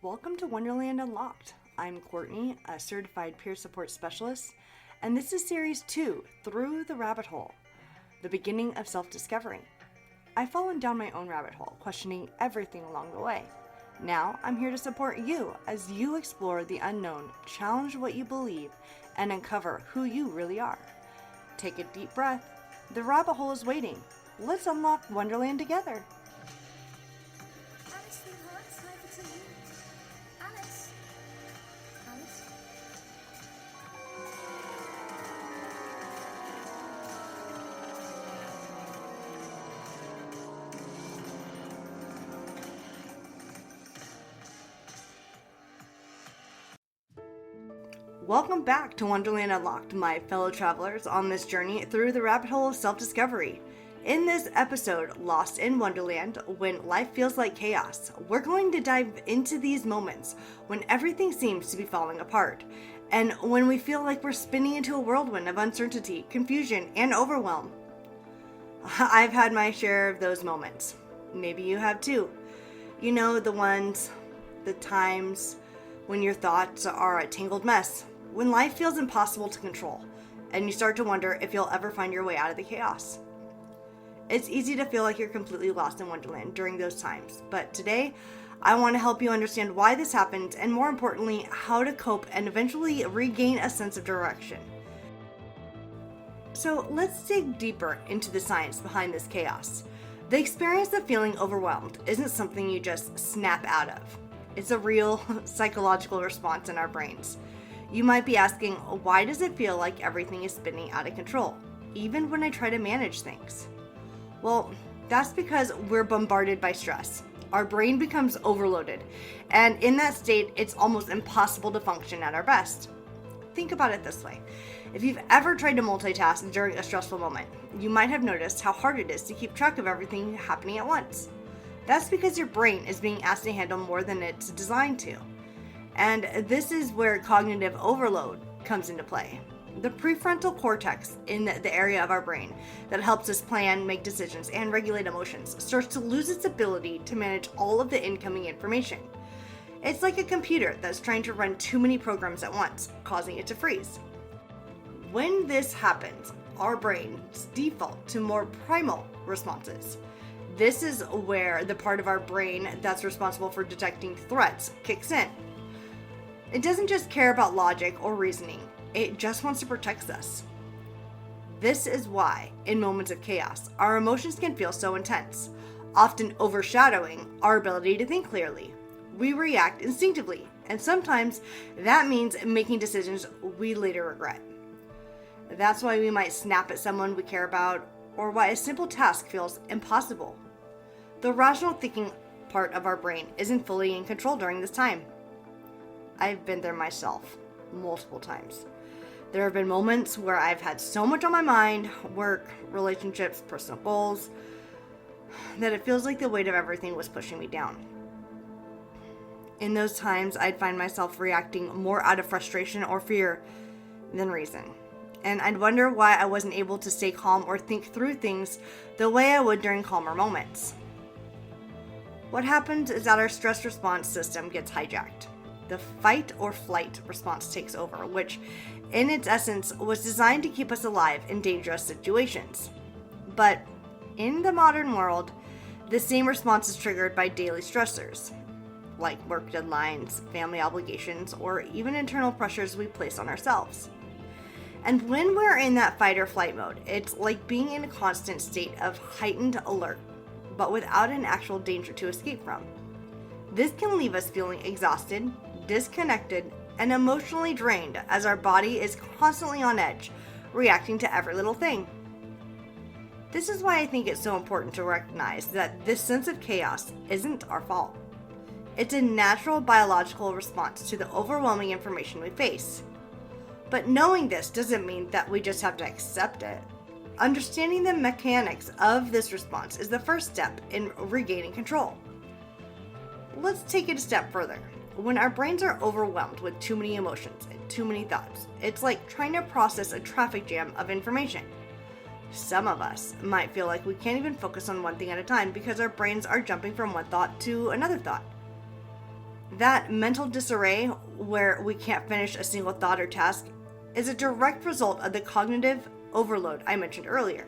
Welcome to Wonderland Unlocked. I'm Courtney, a certified peer support specialist, and this is Series 2, Through the Rabbit Hole, the beginning of self-discovery. I've fallen down my own rabbit hole, questioning everything along the way. Now, I'm here to support you as you explore the unknown, challenge what you believe, and uncover who you really are. Take a deep breath. The rabbit hole is waiting. Let's unlock Wonderland together. Alice, sweetheart, it's time for tea. Alice. Alice. Welcome back to Wonderland Unlocked, my fellow travelers on this journey through the rabbit hole of self-discovery. In this episode, Lost in Wonderland, when life feels like chaos, we're going to dive into these moments when everything seems to be falling apart, and when we feel like we're spinning into a whirlwind of uncertainty, confusion, and overwhelm. I've had my share of those moments. Maybe you have too. You know, the times when your thoughts are a tangled mess, when life feels impossible to control, and you start to wonder if you'll ever find your way out of the chaos. It's easy to feel like you're completely lost in Wonderland during those times, but today, I want to help you understand why this happened, and more importantly, how to cope and eventually regain a sense of direction. So let's dig deeper into the science behind this chaos. The experience of feeling overwhelmed isn't something you just snap out of. It's a real psychological response in our brains. You might be asking, why does it feel like everything is spinning out of control, even when I try to manage things? Well, that's because we're bombarded by stress. Our brain becomes overloaded, and in that state, it's almost impossible to function at our best. Think about it this way. If you've ever tried to multitask during a stressful moment, you might have noticed how hard it is to keep track of everything happening at once. That's because your brain is being asked to handle more than it's designed to. And this is where cognitive overload comes into play. The prefrontal cortex in the area of our brain that helps us plan, make decisions, and regulate emotions starts to lose its ability to manage all of the incoming information. It's like a computer that's trying to run too many programs at once, causing it to freeze. When this happens, our brains default to more primal responses. This is where the part of our brain that's responsible for detecting threats kicks in. It doesn't just care about logic or reasoning, it just wants to protect us. This is why, in moments of chaos, our emotions can feel so intense, often overshadowing our ability to think clearly. We react instinctively, and sometimes that means making decisions we later regret. That's why we might snap at someone we care about, or why a simple task feels impossible. The rational thinking part of our brain isn't fully in control during this time. I've been there myself, multiple times. There have been moments where I've had so much on my mind, work, relationships, personal goals, that it feels like the weight of everything was pushing me down. In those times, I'd find myself reacting more out of frustration or fear than reason. And I'd wonder why I wasn't able to stay calm or think through things the way I would during calmer moments. What happens is that our stress response system gets hijacked. The fight or flight response takes over, which in its essence was designed to keep us alive in dangerous situations. But in the modern world, the same response is triggered by daily stressors, like work deadlines, family obligations, or even internal pressures we place on ourselves. And when we're in that fight or flight mode, it's like being in a constant state of heightened alert, but without an actual danger to escape from. This can leave us feeling exhausted, disconnected, and emotionally drained as our body is constantly on edge, reacting to every little thing. This is why I think it's so important to recognize that this sense of chaos isn't our fault. It's a natural biological response to the overwhelming information we face. But knowing this doesn't mean that we just have to accept it. Understanding the mechanics of this response is the first step in regaining control. Let's take it a step further. When our brains are overwhelmed with too many emotions and too many thoughts, it's like trying to process a traffic jam of information. Some of us might feel like we can't even focus on one thing at a time because our brains are jumping from one thought to another thought. That mental disarray where we can't finish a single thought or task is a direct result of the cognitive overload I mentioned earlier.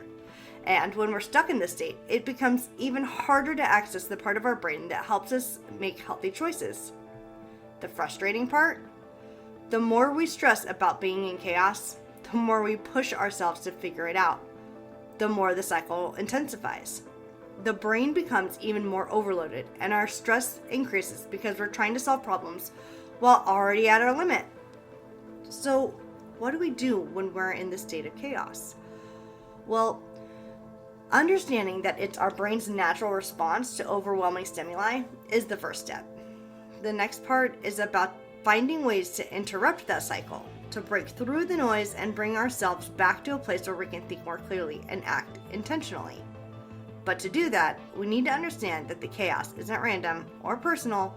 And when we're stuck in this state, it becomes even harder to access the part of our brain that helps us make healthy choices. The frustrating part? The more we stress about being in chaos, the more we push ourselves to figure it out, the more the cycle intensifies. The brain becomes even more overloaded, and our stress increases because we're trying to solve problems while already at our limit. So, what do we do when we're in this state of chaos? Well, understanding that it's our brain's natural response to overwhelming stimuli is the first step. The next part is about finding ways to interrupt that cycle, to break through the noise and bring ourselves back to a place where we can think more clearly and act intentionally. But to do that, we need to understand that the chaos isn't random or personal.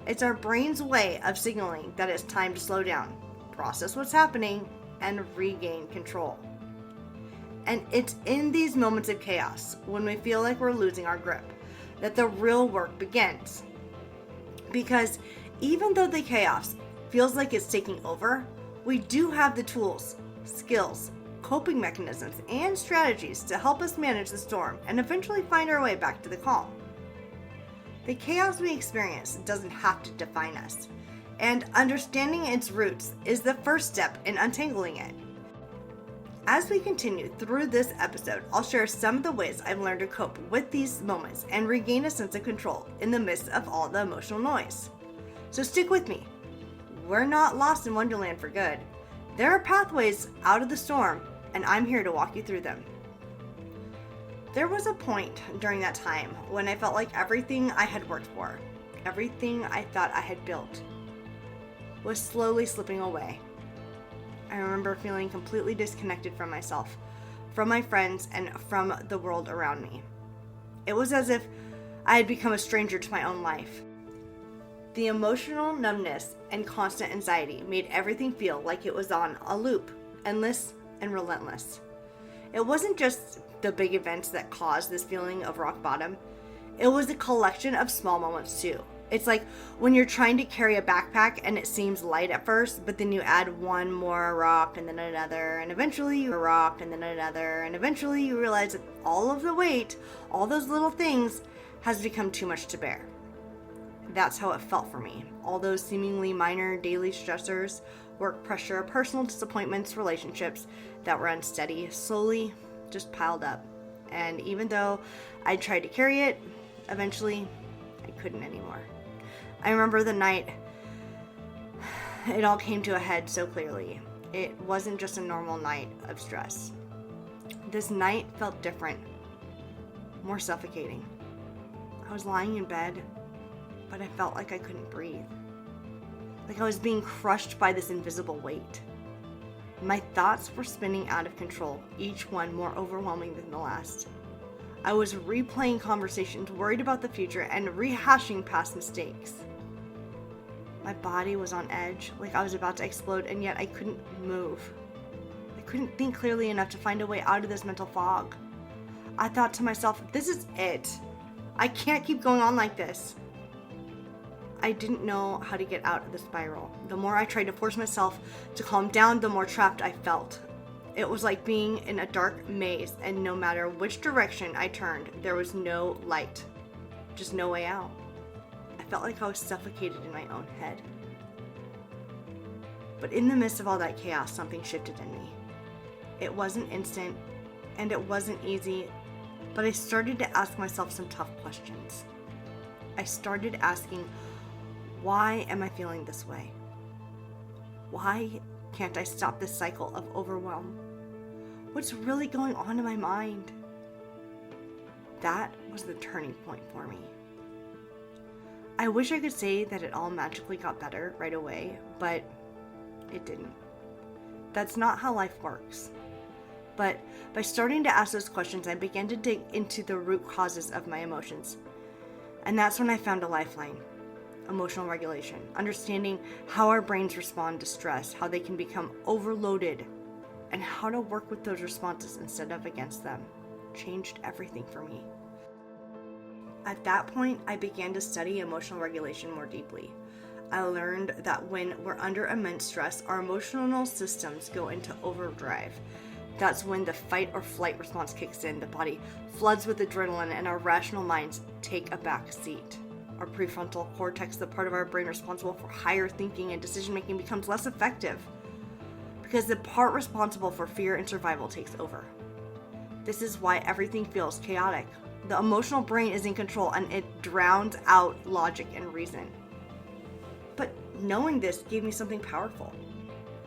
It's our brain's way of signaling that it's time to slow down, process what's happening, and regain control. And it's in these moments of chaos, when we feel like we're losing our grip, that the real work begins. Because even though the chaos feels like it's taking over, we do have the tools, skills, coping mechanisms, and strategies to help us manage the storm and eventually find our way back to the calm. The chaos we experience doesn't have to define us, and understanding its roots is the first step in untangling it. As we continue through this episode, I'll share some of the ways I've learned to cope with these moments and regain a sense of control in the midst of all the emotional noise. So stick with me. We're not lost in Wonderland for good. There are pathways out of the storm, and I'm here to walk you through them. There was a point during that time when I felt like everything I had worked for, everything I thought I had built, was slowly slipping away. I remember feeling completely disconnected from myself, from my friends, and from the world around me. It was as if I had become a stranger to my own life. The emotional numbness and constant anxiety made everything feel like it was on a loop, endless and relentless. It wasn't just the big events that caused this feeling of rock bottom. It was a collection of small moments too. It's like when you're trying to carry a backpack and it seems light at first, but then you add one more rock and then another, and eventually you rock and then another, and eventually you realize that all of the weight, all those little things, has become too much to bear. That's how it felt for me. All those seemingly minor daily stressors, work pressure, personal disappointments, relationships that were unsteady, slowly just piled up. And even though I tried to carry it, eventually I couldn't anymore. I remember the night it all came to a head so clearly. It wasn't just a normal night of stress. This night felt different, more suffocating. I was lying in bed, but I felt like I couldn't breathe. Like I was being crushed by this invisible weight. My thoughts were spinning out of control, each one more overwhelming than the last. I was replaying conversations, worried about the future, and rehashing past mistakes. My body was on edge, like I was about to explode, and yet I couldn't move. I couldn't think clearly enough to find a way out of this mental fog. I thought to myself, this is it. I can't keep going on like this. I didn't know how to get out of the spiral. The more I tried to force myself to calm down, the more trapped I felt. It was like being in a dark maze, and no matter which direction I turned, there was no light. Just no way out. I felt like I was suffocated in my own head. But in the midst of all that chaos, something shifted in me. It wasn't instant, and it wasn't easy, but I started to ask myself some tough questions. I started asking, why am I feeling this way? Why can't I stop this cycle of overwhelm? What's really going on in my mind? That was the turning point for me. I wish I could say that it all magically got better right away, but it didn't. That's not how life works. But by starting to ask those questions, I began to dig into the root causes of my emotions. And that's when I found a lifeline. Emotional regulation, understanding how our brains respond to stress, how they can become overloaded, and how to work with those responses instead of against them, changed everything for me. At that point, I began to study emotional regulation more deeply. I learned that when we're under immense stress, our emotional systems go into overdrive. That's when the fight or flight response kicks in, the body floods with adrenaline, and our rational minds take a back seat. Our prefrontal cortex, the part of our brain responsible for higher thinking and decision making, becomes less effective because the part responsible for fear and survival takes over. This is why everything feels chaotic. The emotional brain is in control and it drowns out logic and reason. But knowing this gave me something powerful.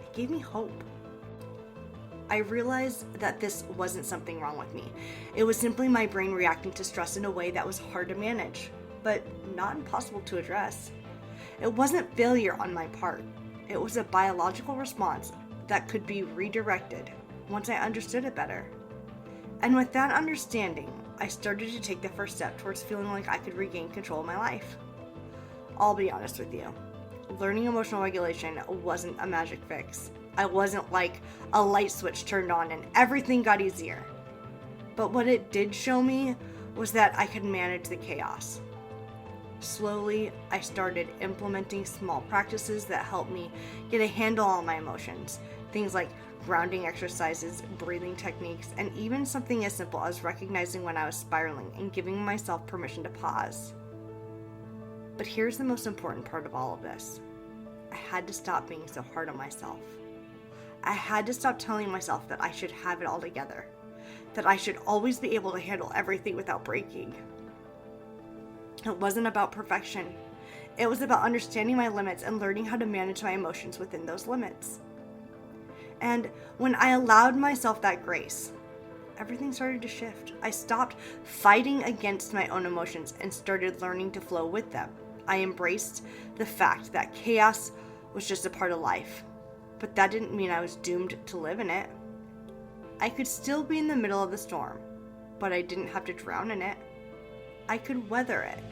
It gave me hope. I realized that this wasn't something wrong with me. It was simply my brain reacting to stress in a way that was hard to manage, but not impossible to address. It wasn't failure on my part. It was a biological response that could be redirected once I understood it better. And with that understanding, I started to take the first step towards feeling like I could regain control of my life. I'll be honest with you. Learning emotional regulation wasn't a magic fix. I wasn't like a light switch turned on and everything got easier. But what it did show me was that I could manage the chaos. Slowly, I started implementing small practices that helped me get a handle on my emotions. Things like grounding exercises, breathing techniques, and even something as simple as recognizing when I was spiraling and giving myself permission to pause. But here's the most important part of all of this. I had to stop being so hard on myself. I had to stop telling myself that I should have it all together, that I should always be able to handle everything without breaking. It wasn't about perfection. It was about understanding my limits and learning how to manage my emotions within those limits. And when I allowed myself that grace, everything started to shift. I stopped fighting against my own emotions and started learning to flow with them. I embraced the fact that chaos was just a part of life, but that didn't mean I was doomed to live in it. I could still be in the middle of the storm, but I didn't have to drown in it. I could weather it.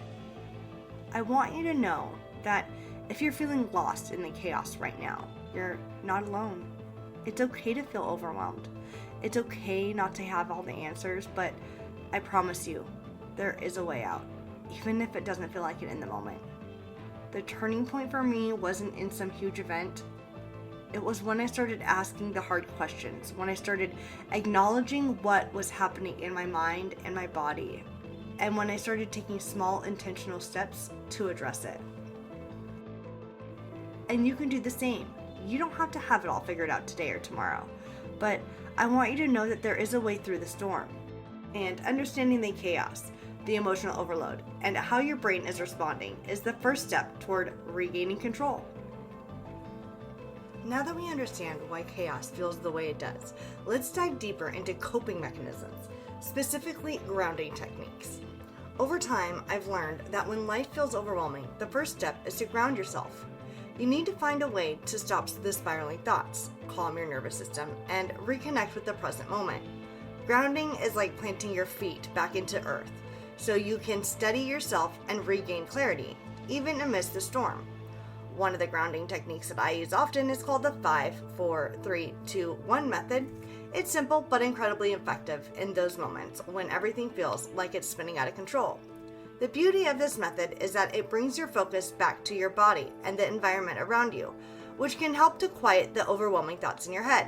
I want you to know that if you're feeling lost in the chaos right now, you're not alone. It's okay to feel overwhelmed. It's okay not to have all the answers, but I promise you, there is a way out, even if it doesn't feel like it in the moment. The turning point for me wasn't in some huge event. It was when I started asking the hard questions, when I started acknowledging what was happening in my mind and my body, and when I started taking small intentional steps to address it. And you can do the same. You don't have to have it all figured out today or tomorrow, but I want you to know that there is a way through the storm. And understanding the chaos, the emotional overload, and how your brain is responding is the first step toward regaining control. Now that we understand why chaos feels the way it does, let's dive deeper into coping mechanisms, specifically grounding techniques. Over time, I've learned that when life feels overwhelming, the first step is to ground yourself. You need to find a way to stop the spiraling thoughts, calm your nervous system, and reconnect with the present moment. Grounding is like planting your feet back into earth, so you can steady yourself and regain clarity, even amidst the storm. One of the grounding techniques that I use often is called the 5, 4, 3, 2, 1 method. It's simple but incredibly effective in those moments when everything feels like it's spinning out of control. The beauty of this method is that it brings your focus back to your body and the environment around you, which can help to quiet the overwhelming thoughts in your head.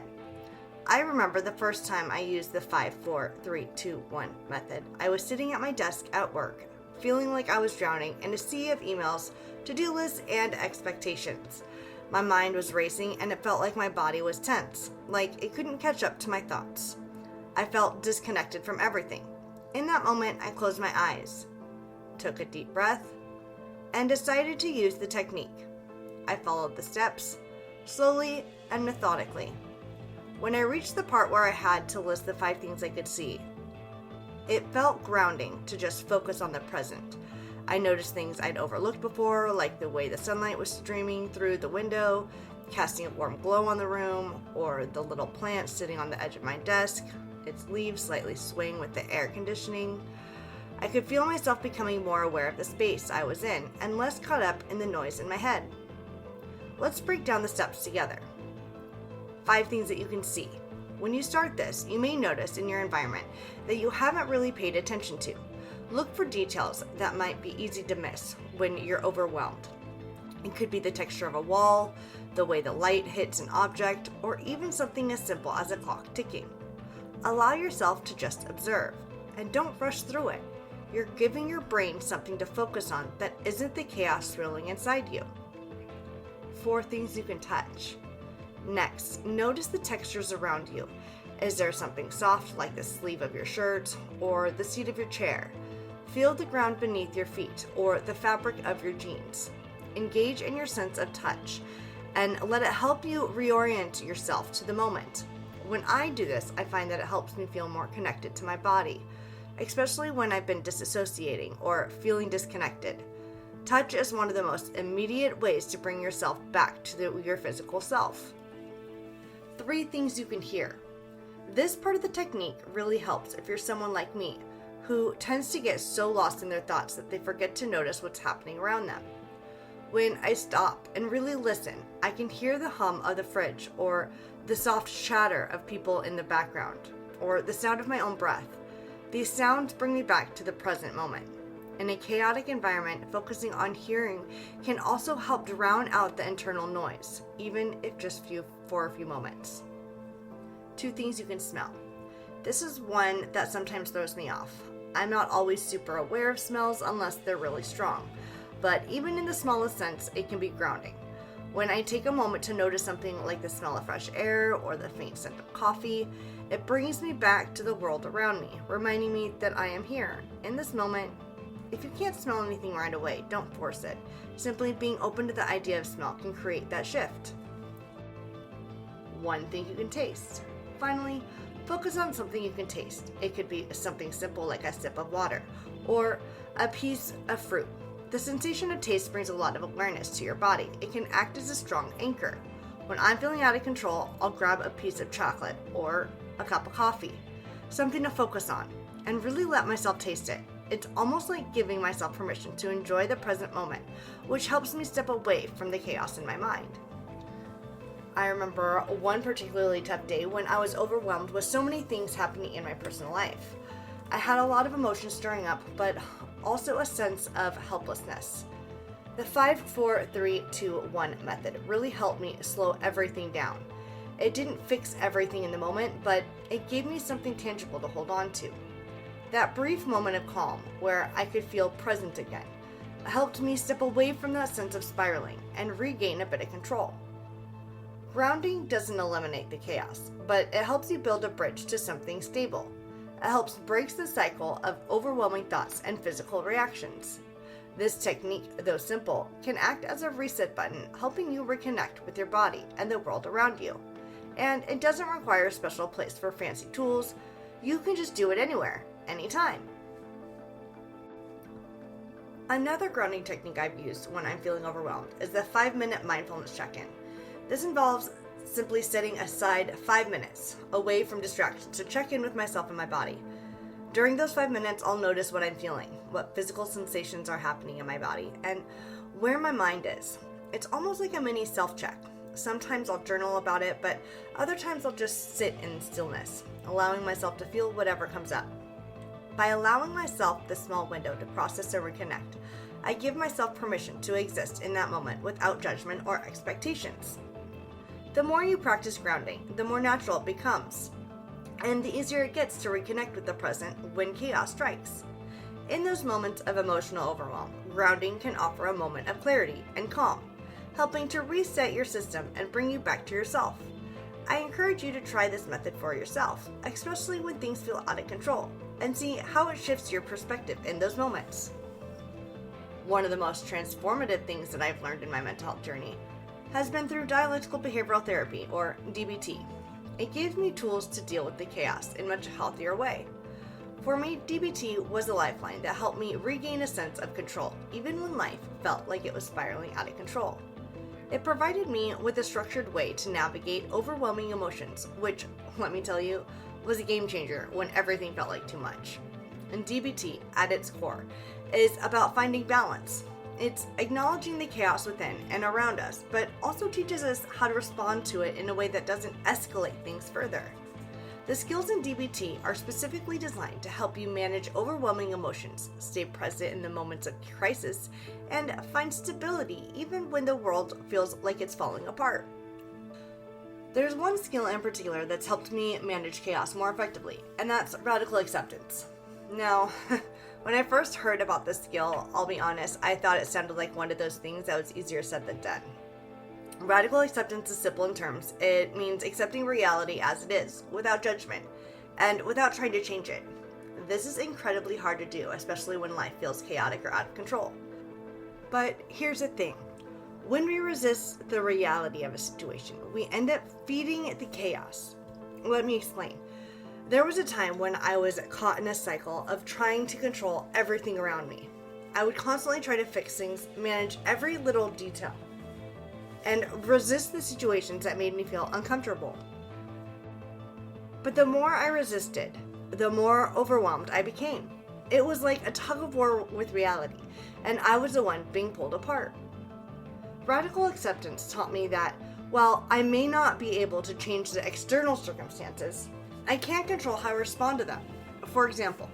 I remember the first time I used the 5, 4, 3, 2, 1 method. I was sitting at my desk at work, feeling like I was drowning in a sea of emails, to-do lists, and expectations. My mind was racing and it felt like my body was tense, like it couldn't catch up to my thoughts. I felt disconnected from everything. In that moment, I closed my eyes, took a deep breath, and decided to use the technique. I followed the steps, slowly and methodically. When I reached the part where I had to list the 5 things I could see, it felt grounding to just focus on the present. I noticed things I'd overlooked before, like the way the sunlight was streaming through the window, casting a warm glow on the room, or the little plant sitting on the edge of my desk, its leaves slightly swaying with the air conditioning. I could feel myself becoming more aware of the space I was in and less caught up in the noise in my head. Let's break down the steps together. 5 things that you can see. When you start this, you may notice in your environment that you haven't really paid attention to. Look for details that might be easy to miss when you're overwhelmed. It could be the texture of a wall, the way the light hits an object, or even something as simple as a clock ticking. Allow yourself to just observe, and don't rush through it. You're giving your brain something to focus on that isn't the chaos swirling inside you. 4 things you can touch. Next, notice the textures around you. Is there something soft like the sleeve of your shirt or the seat of your chair? Feel the ground beneath your feet or the fabric of your jeans. Engage in your sense of touch and let it help you reorient yourself to the moment. When I do this, I find that it helps me feel more connected to my body, especially when I've been disassociating or feeling disconnected. Touch is one of the most immediate ways to bring yourself back to your physical self. 3 things you can hear. This part of the technique really helps if you're someone like me, who tends to get so lost in their thoughts that they forget to notice what's happening around them. When I stop and really listen, I can hear the hum of the fridge or the soft chatter of people in the background or the sound of my own breath. These sounds bring me back to the present moment. In a chaotic environment, focusing on hearing can also help drown out the internal noise, even if just for a few moments. 2 things you can smell. This is one that sometimes throws me off. I'm not always super aware of smells unless they're really strong, but even in the smallest sense, it can be grounding. When I take a moment to notice something like the smell of fresh air or the faint scent of coffee, it brings me back to the world around me, reminding me that I am here, in this moment. If you can't smell anything right away, don't force it. Simply being open to the idea of smell can create that shift. 1 thing you can taste. Finally, focus on something you can taste. It could be something simple like a sip of water or a piece of fruit. The sensation of taste brings a lot of awareness to your body. It can act as a strong anchor. When I'm feeling out of control, I'll grab a piece of chocolate or a cup of coffee, something to focus on, and really let myself taste it. It's almost like giving myself permission to enjoy the present moment, which helps me step away from the chaos in my mind. I remember one particularly tough day when I was overwhelmed with so many things happening in my personal life. I had a lot of emotions stirring up, but also a sense of helplessness. The 5, 4, 3, 2, 1 method really helped me slow everything down. It didn't fix everything in the moment, but it gave me something tangible to hold on to. That brief moment of calm, where I could feel present again, helped me step away from that sense of spiraling and regain a bit of control. Grounding doesn't eliminate the chaos, but it helps you build a bridge to something stable. It helps break the cycle of overwhelming thoughts and physical reactions. This technique, though simple, can act as a reset button, helping you reconnect with your body and the world around you. And it doesn't require a special place for fancy tools. You can just do it anywhere, anytime. Another grounding technique I've used when I'm feeling overwhelmed is the 5-minute mindfulness check-in. This involves simply setting aside 5 minutes away from distractions to check in with myself and my body. During those 5 minutes, I'll notice what I'm feeling, what physical sensations are happening in my body, and where my mind is. It's almost like a mini self-check. Sometimes I'll journal about it, but other times I'll just sit in stillness, allowing myself to feel whatever comes up. By allowing myself this small window to process and reconnect, I give myself permission to exist in that moment without judgment or expectations. The more you practice grounding, the more natural it becomes, and the easier it gets to reconnect with the present when chaos strikes. In those moments of emotional overwhelm, grounding can offer a moment of clarity and calm, helping to reset your system and bring you back to yourself. I encourage you to try this method for yourself, especially when things feel out of control, and see how it shifts your perspective in those moments. One of the most transformative things that I've learned in my mental health journey has been through dialectical behavioral therapy, or DBT. It gave me tools to deal with the chaos in a much healthier way. For me, DBT was a lifeline that helped me regain a sense of control, even when life felt like it was spiraling out of control. It provided me with a structured way to navigate overwhelming emotions, which, let me tell you, was a game changer when everything felt like too much. And DBT, at its core, is about finding balance. It's acknowledging the chaos within and around us, but also teaches us how to respond to it in a way that doesn't escalate things further. The skills in DBT are specifically designed to help you manage overwhelming emotions, stay present in the moments of crisis, and find stability even when the world feels like it's falling apart. There's one skill in particular that's helped me manage chaos more effectively, and that's radical acceptance. Now, when I first heard about this skill, I'll be honest, I thought it sounded like one of those things that was easier said than done. Radical acceptance is simple in terms. It means accepting reality as it is, without judgment, and without trying to change it. This is incredibly hard to do, especially when life feels chaotic or out of control. But here's the thing. When we resist the reality of a situation, we end up feeding the chaos. Let me explain. There was a time when I was caught in a cycle of trying to control everything around me. I would constantly try to fix things, manage every little detail, and resist the situations that made me feel uncomfortable. But the more I resisted, the more overwhelmed I became. It was like a tug of war with reality, and I was the one being pulled apart. Radical acceptance taught me that while I may not be able to change the external circumstances, I can control how I respond to them. For example,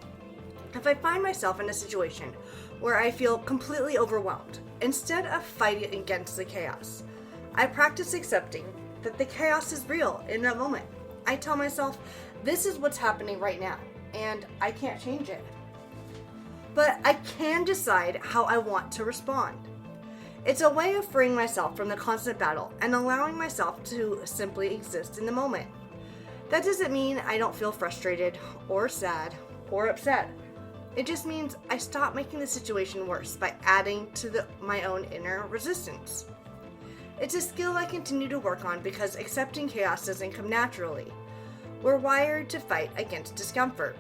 if I find myself in a situation where I feel completely overwhelmed, instead of fighting against the chaos, I practice accepting that the chaos is real in that moment. I tell myself, this is what's happening right now, and I can't change it. But I can decide how I want to respond. It's a way of freeing myself from the constant battle and allowing myself to simply exist in the moment. That doesn't mean I don't feel frustrated or sad or upset. It just means I stop making the situation worse by adding to my own inner resistance. It's a skill I continue to work on because accepting chaos doesn't come naturally. We're wired to fight against discomfort.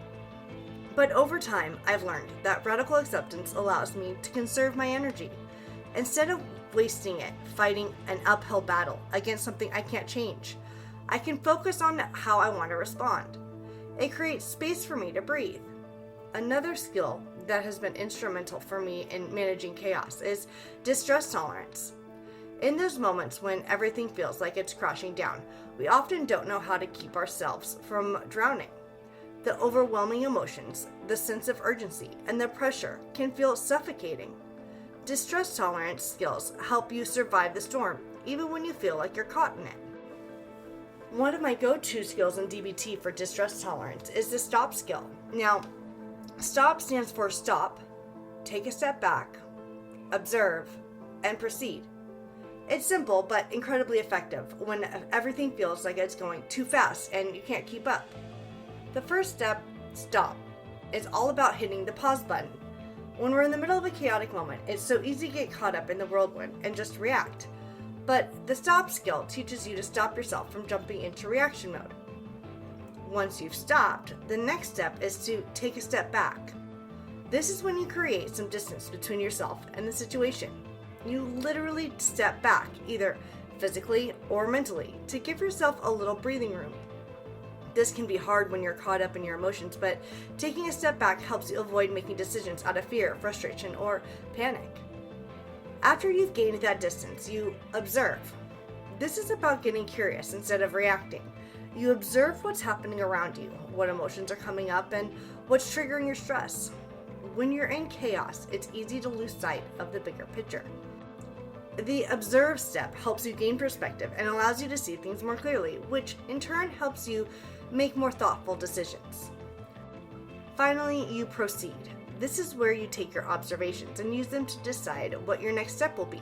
But over time, I've learned that radical acceptance allows me to conserve my energy. Instead of wasting it fighting an uphill battle against something I can't change, I can focus on how I want to respond. It creates space for me to breathe. Another skill that has been instrumental for me in managing chaos is distress tolerance. In those moments when everything feels like it's crashing down, we often don't know how to keep ourselves from drowning. The overwhelming emotions, the sense of urgency, and the pressure can feel suffocating. Distress tolerance skills help you survive the storm, even when you feel like you're caught in it. One of my go-to skills in DBT for distress tolerance is the stop skill. Now, stop stands for stop, take a step back, observe, and proceed. It's simple but incredibly effective when everything feels like it's going too fast and you can't keep up. The first step, stop, is all about hitting the pause button. When we're in the middle of a chaotic moment, it's so easy to get caught up in the whirlwind and just react. But the stop skill teaches you to stop yourself from jumping into reaction mode. Once you've stopped, the next step is to take a step back. This is when you create some distance between yourself and the situation. You literally step back, either physically or mentally, to give yourself a little breathing room. This can be hard when you're caught up in your emotions, but taking a step back helps you avoid making decisions out of fear, frustration, or panic. After you've gained that distance, you observe. This is about getting curious instead of reacting. You observe what's happening around you, what emotions are coming up, and what's triggering your stress. When you're in chaos, it's easy to lose sight of the bigger picture. The observe step helps you gain perspective and allows you to see things more clearly, which in turn helps you make more thoughtful decisions. Finally, you proceed. This is where you take your observations and use them to decide what your next step will be.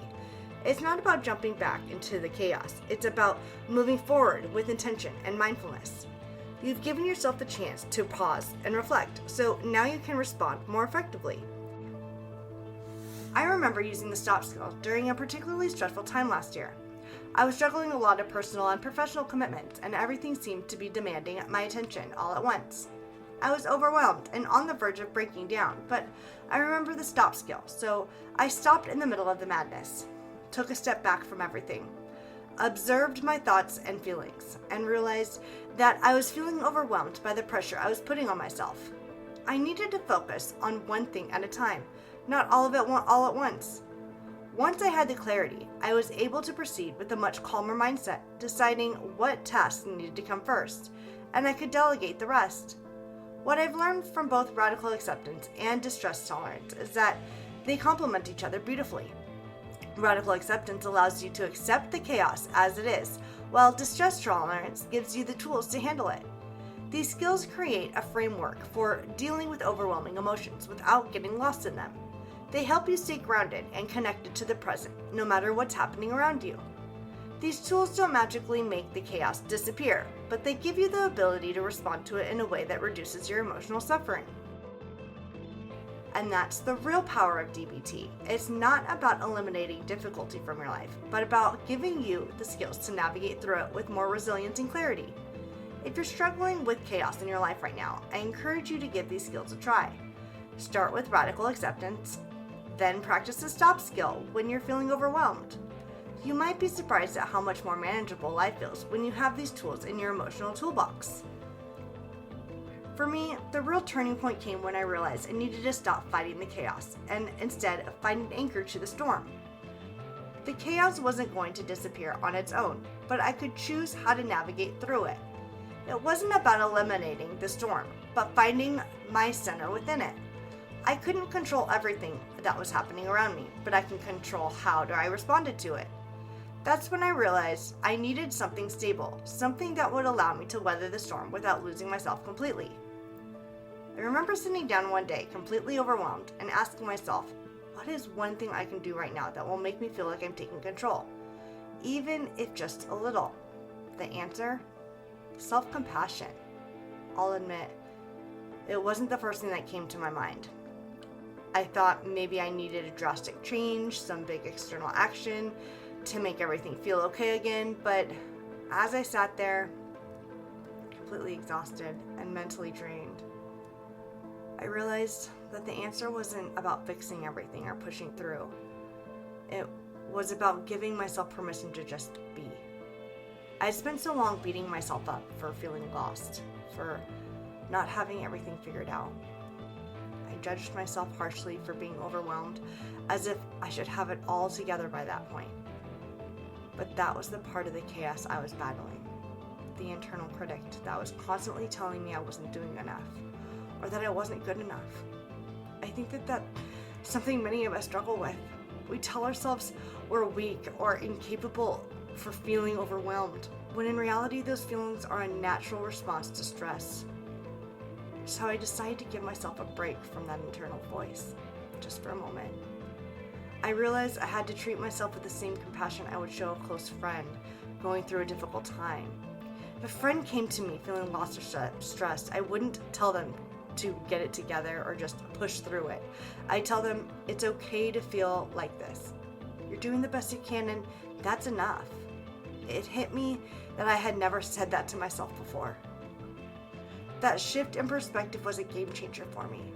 It's not about jumping back into the chaos. It's about moving forward with intention and mindfulness. You've given yourself the chance to pause and reflect, so now you can respond more effectively. I remember using the stop skill during a particularly stressful time last year. I was juggling a lot of personal and professional commitments, and everything seemed to be demanding my attention all at once. I was overwhelmed and on the verge of breaking down, but I remember the stop skill, so I stopped in the middle of the madness, took a step back from everything, observed my thoughts and feelings, and realized that I was feeling overwhelmed by the pressure I was putting on myself. I needed to focus on one thing at a time, not all of it all at once. Once I had the clarity, I was able to proceed with a much calmer mindset, deciding what tasks needed to come first, and I could delegate the rest. What I've learned from both radical acceptance and distress tolerance is that they complement each other beautifully. Radical acceptance allows you to accept the chaos as it is, while distress tolerance gives you the tools to handle it. These skills create a framework for dealing with overwhelming emotions without getting lost in them. They help you stay grounded and connected to the present, no matter what's happening around you. These tools don't magically make the chaos disappear, but they give you the ability to respond to it in a way that reduces your emotional suffering. And that's the real power of DBT. It's not about eliminating difficulty from your life, but about giving you the skills to navigate through it with more resilience and clarity. If you're struggling with chaos in your life right now, I encourage you to give these skills a try. Start with radical acceptance, then practice the stop skill when you're feeling overwhelmed. You might be surprised at how much more manageable life feels when you have these tools in your emotional toolbox. For me, the real turning point came when I realized I needed to stop fighting the chaos and instead find an anchor to the storm. The chaos wasn't going to disappear on its own, but I could choose how to navigate through it. It wasn't about eliminating the storm, but finding my center within it. I couldn't control everything that was happening around me, but I can control how I responded to it. That's when I realized I needed something stable, something that would allow me to weather the storm without losing myself completely. I remember sitting down one day, completely overwhelmed, and asking myself, what is one thing I can do right now that will make me feel like I'm taking control, even if just a little? The answer? Self-compassion. I'll admit, it wasn't the first thing that came to my mind. I thought maybe I needed a drastic change, some big external action to make everything feel okay again, but as I sat there, completely exhausted and mentally drained, I realized that the answer wasn't about fixing everything or pushing through. It was about giving myself permission to just be. I'd spent so long beating myself up for feeling lost, for not having everything figured out. I judged myself harshly for being overwhelmed, as if I should have it all together by that point. But that was the part of the chaos I was battling. The internal critic that was constantly telling me I wasn't doing enough, or that I wasn't good enough. I think that's something many of us struggle with. We tell ourselves we're weak or incapable for feeling overwhelmed, when in reality those feelings are a natural response to stress. So I decided to give myself a break from that internal voice, just for a moment. I realized I had to treat myself with the same compassion I would show a close friend going through a difficult time. If a friend came to me feeling lost or stressed, I wouldn't tell them to get it together or just push through it. I tell them it's okay to feel like this. You're doing the best you can, and that's enough. It hit me that I had never said that to myself before. That shift in perspective was a game changer for me.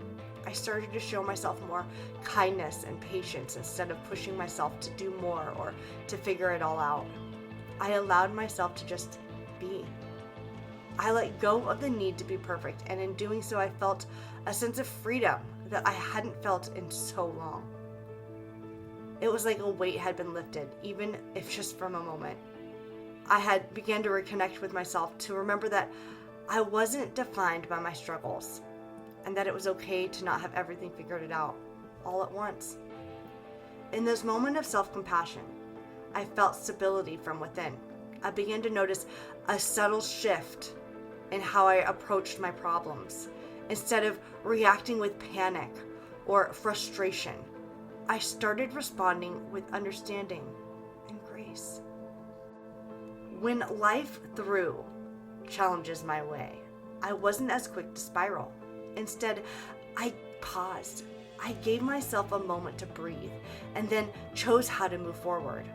I started to show myself more kindness and patience instead of pushing myself to do more or to figure it all out. I allowed myself to just be. I let go of the need to be perfect, and in doing so, I felt a sense of freedom that I hadn't felt in so long. It was like a weight had been lifted, even if just from a moment. I had began to reconnect with myself, to remember that I wasn't defined by my struggles, and that it was okay to not have everything figured out all at once. In this moment of self-compassion, I felt stability from within. I began to notice a subtle shift in how I approached my problems. Instead of reacting with panic or frustration, I started responding with understanding and grace. When life threw challenges my way, I wasn't as quick to spiral. Instead, I paused. I gave myself a moment to breathe and then chose how to move forward.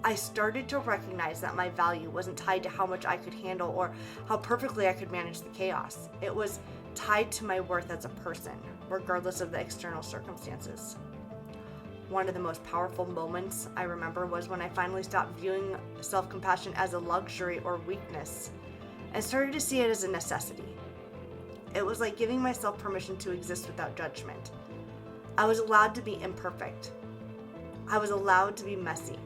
I started to recognize that my value wasn't tied to how much I could handle or how perfectly I could manage the chaos. It was tied to my worth as a person, regardless of the external circumstances. One of the most powerful moments I remember was when I finally stopped viewing self-compassion as a luxury or weakness and started to see it as a necessity. It was like giving myself permission to exist without judgment. I was allowed to be imperfect. I was allowed to be messy,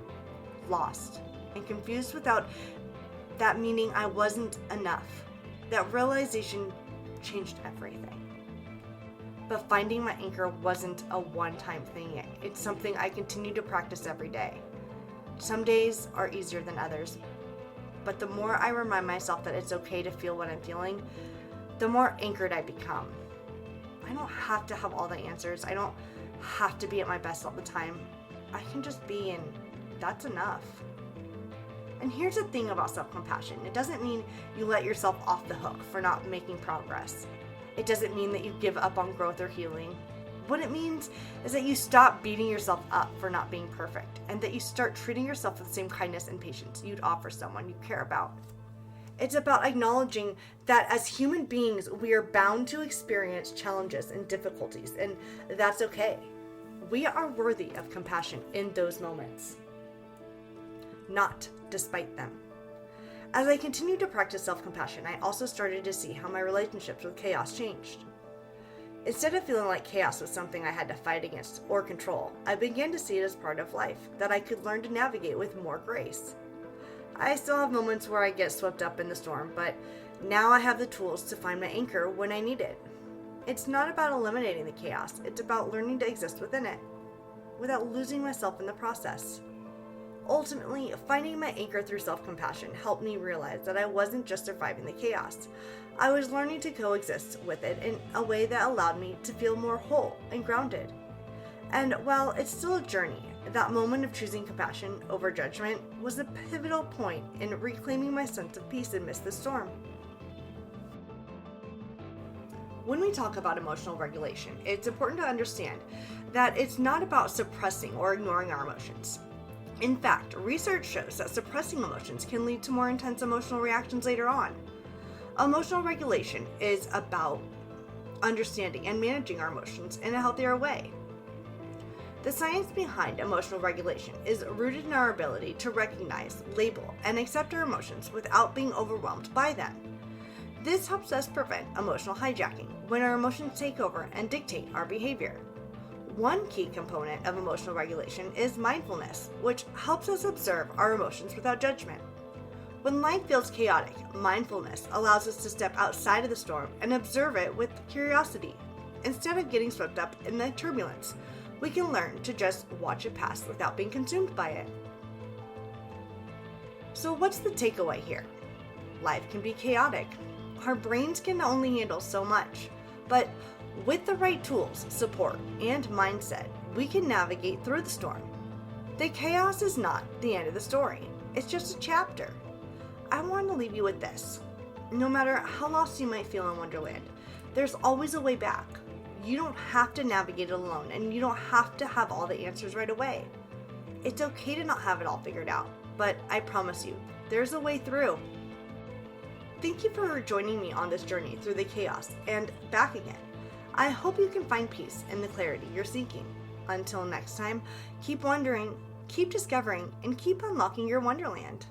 lost, and confused without that meaning I wasn't enough. That realization changed everything. But finding my anchor wasn't a one-time thing. It's something I continue to practice every day. Some days are easier than others, but the more I remind myself that it's okay to feel what I'm feeling, the more anchored I become. I don't have to have all the answers. I don't have to be at my best all the time. I can just be, and that's enough. And here's the thing about self-compassion. It doesn't mean you let yourself off the hook for not making progress. It doesn't mean that you give up on growth or healing. What it means is that you stop beating yourself up for not being perfect, and that you start treating yourself with the same kindness and patience you'd offer someone you care about. It's about acknowledging that as human beings, we are bound to experience challenges and difficulties, and that's okay. We are worthy of compassion in those moments, not despite them. As I continued to practice self-compassion, I also started to see how my relationships with chaos changed. Instead of feeling like chaos was something I had to fight against or control, I began to see it as part of life that I could learn to navigate with more grace. I still have moments where I get swept up in the storm, but now I have the tools to find my anchor when I need it. It's not about eliminating the chaos, it's about learning to exist within it, without losing myself in the process. Ultimately, finding my anchor through self-compassion helped me realize that I wasn't just surviving the chaos. I was learning to coexist with it in a way that allowed me to feel more whole and grounded. And while it's still a journey, that moment of choosing compassion over judgment was a pivotal point in reclaiming my sense of peace amidst the storm. When we talk about emotional regulation, it's important to understand that it's not about suppressing or ignoring our emotions. In fact, research shows that suppressing emotions can lead to more intense emotional reactions later on. Emotional regulation is about understanding and managing our emotions in a healthier way. The science behind emotional regulation is rooted in our ability to recognize, label, and accept our emotions without being overwhelmed by them. This helps us prevent emotional hijacking when our emotions take over and dictate our behavior. One key component of emotional regulation is mindfulness, which helps us observe our emotions without judgment. When life feels chaotic, mindfulness allows us to step outside of the storm and observe it with curiosity. Instead of getting swept up in the turbulence, we can learn to just watch it pass without being consumed by it. So what's the takeaway here? Life can be chaotic. Our brains can only handle so much, but with the right tools, support, and mindset, we can navigate through the storm. The chaos is not the end of the story. It's just a chapter. I want to leave you with this. No matter how lost you might feel in Wonderland, there's always a way back. You don't have to navigate it alone, and you don't have to have all the answers right away. It's okay to not have it all figured out, but I promise you, there's a way through. Thank you for joining me on this journey through the chaos and back again. I hope you can find peace in the clarity you're seeking. Until next time, keep wondering, keep discovering, and keep unlocking your Wonderland.